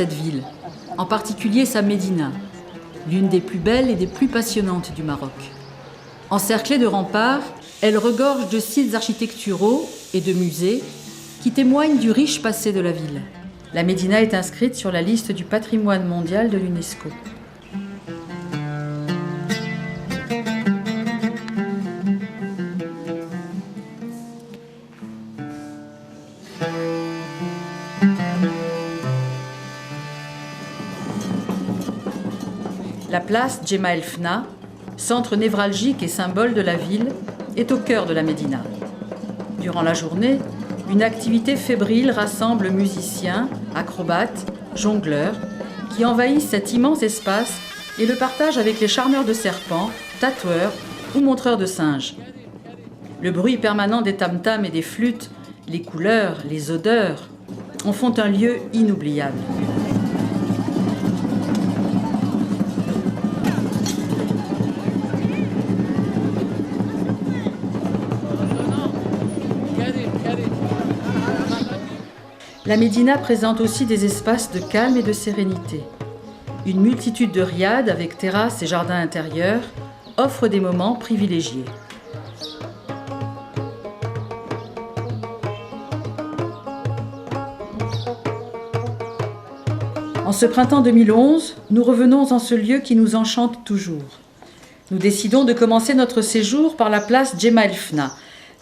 cette ville, en particulier sa Médina, l'une des plus belles et des plus passionnantes du Maroc. Encerclée de remparts, elle regorge de sites architecturaux et de musées qui témoignent du riche passé de la ville. La Médina est inscrite sur la liste du patrimoine mondial de l'UNESCO. La place Djema El Fna, centre névralgique et symbole de la ville, est au cœur de la Médina. Durant la journée, une activité fébrile rassemble musiciens, acrobates, jongleurs, qui envahissent cet immense espace et le partagent avec les charmeurs de serpents, tatoueurs ou montreurs de singes. Le bruit permanent des tam-tams et des flûtes, les couleurs, les odeurs, en font un lieu inoubliable. La Médina présente aussi des espaces de calme et de sérénité. Une multitude de riads avec terrasses et jardins intérieurs offrent des moments privilégiés. En ce printemps 2011, nous revenons en ce lieu qui nous enchante toujours. Nous décidons de commencer notre séjour par la place Djema El Fna,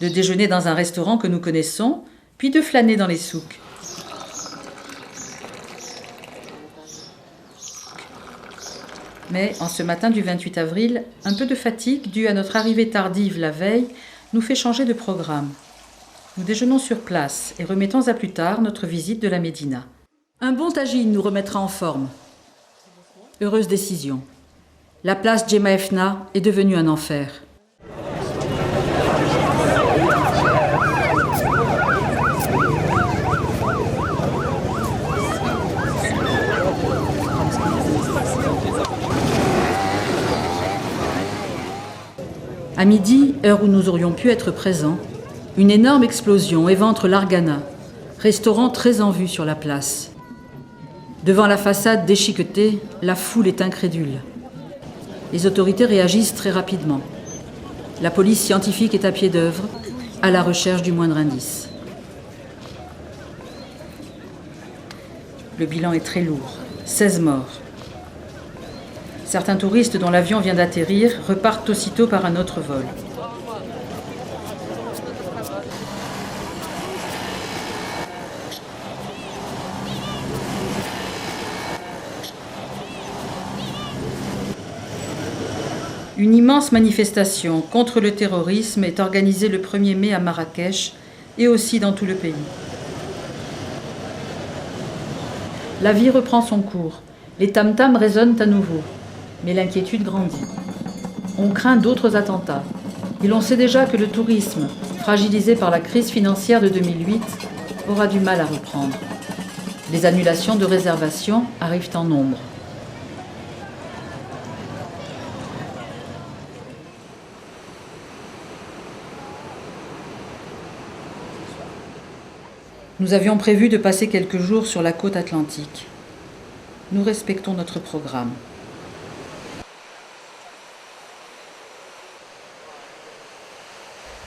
de déjeuner dans un restaurant que nous connaissons, puis de flâner dans les souks. Mais en ce matin du 28 avril, un peu de fatigue due à notre arrivée tardive la veille nous fait changer de programme. Nous déjeunons sur place et remettons à plus tard notre visite de la Médina. Un bon tagine nous remettra en forme. Heureuse décision. La place Djema El Fna est devenue un enfer. À midi, heure où nous aurions pu être présents, une énorme explosion éventre l'Argana, restaurant très en vue sur la place. Devant la façade déchiquetée, la foule est incrédule. Les autorités réagissent très rapidement. La police scientifique est à pied d'œuvre, à la recherche du moindre indice. Le bilan est très lourd, 16 morts. Certains touristes dont l'avion vient d'atterrir repartent aussitôt par un autre vol. Une immense manifestation contre le terrorisme est organisée le 1er mai à Marrakech et aussi dans tout le pays. La vie reprend son cours. Les tam-tams résonnent à nouveau. Mais l'inquiétude grandit. On craint d'autres attentats. Et l'on sait déjà que le tourisme, fragilisé par la crise financière de 2008, aura du mal à reprendre. Les annulations de réservations arrivent en nombre. Nous avions prévu de passer quelques jours sur la côte atlantique. Nous respectons notre programme.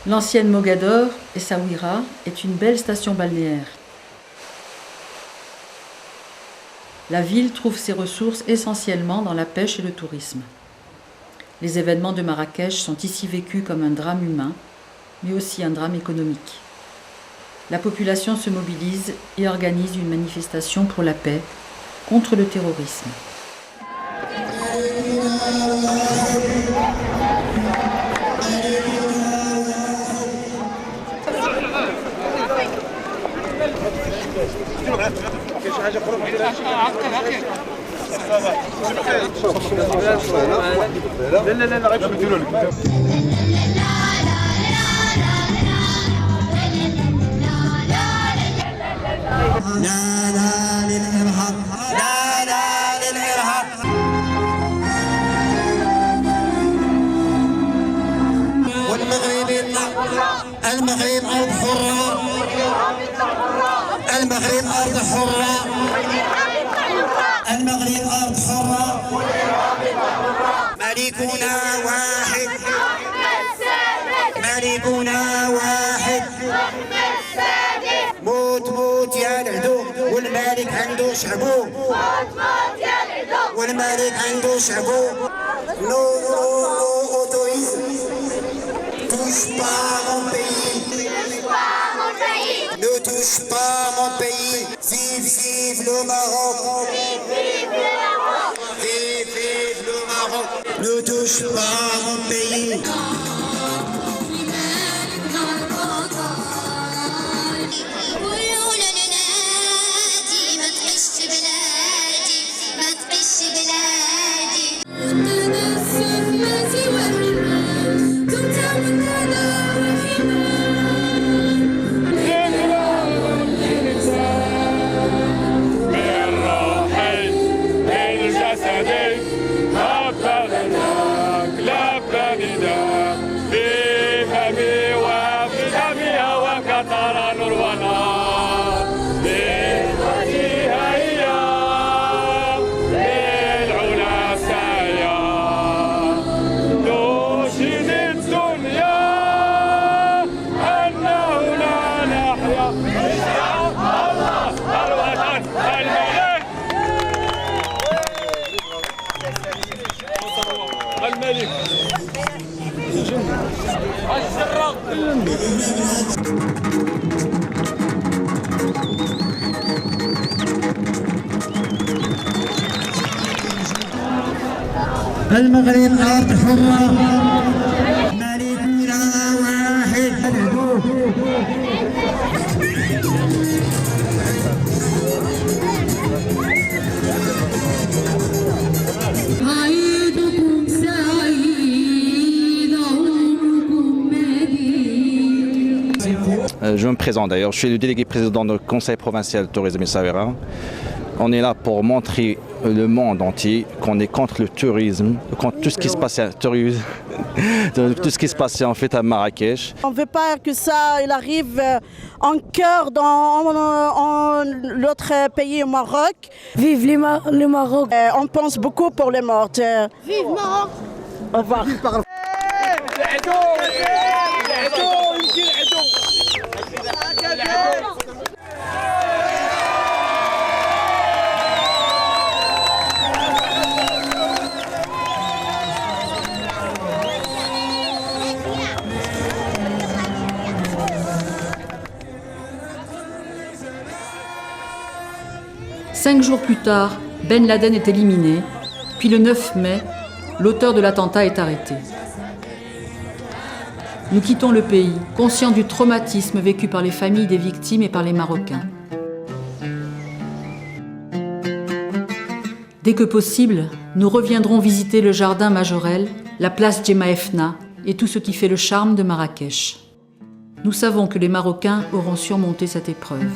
L'ancienne Mogador, Essaouira, est une belle station balnéaire. La ville trouve ses ressources essentiellement dans la pêche et le tourisme. Les événements de Marrakech sont ici vécus comme un drame humain, mais aussi un drame économique. La population se mobilise et organise une manifestation pour la paix contre le terrorisme. المغرب أرض حرة، المغرب أرض حرة. ملكنا واحد ملكنا واحد موت موت يا العدو والملك عنده شعبو موت موت يا العدو والملك عنده شعبو نو autorisme touche pas mon pays ne touche pas mon pays vive vive le Maroc vive le Maroc vive vive le Maroc ne touche pas mon pays المغرب أرض حرة ملكنا واحد عيدكم سعيد عمركم مديد. Je me présente d'ailleurs, je suis le délégué président du Conseil provincial de tourisme Essaouira. On est là pour montrer le monde entier qu'on est contre le tourisme, contre tout ce qui se passait, tout ce qui se passait en fait à Marrakech. On ne veut pas que ça il arrive en cœur dans l'autre pays, au Maroc. Vive le Maroc. On pense beaucoup pour les morts. Vive Maroc. Au revoir. Cinq jours plus tard, Ben Laden est éliminé, puis le 9 mai, l'auteur de l'attentat est arrêté. Nous quittons le pays, conscients du traumatisme vécu par les familles des victimes et par les Marocains. Dès que possible, nous reviendrons visiter le jardin Majorelle, la place Djemaefna et tout ce qui fait le charme de Marrakech. Nous savons que les Marocains auront surmonté cette épreuve.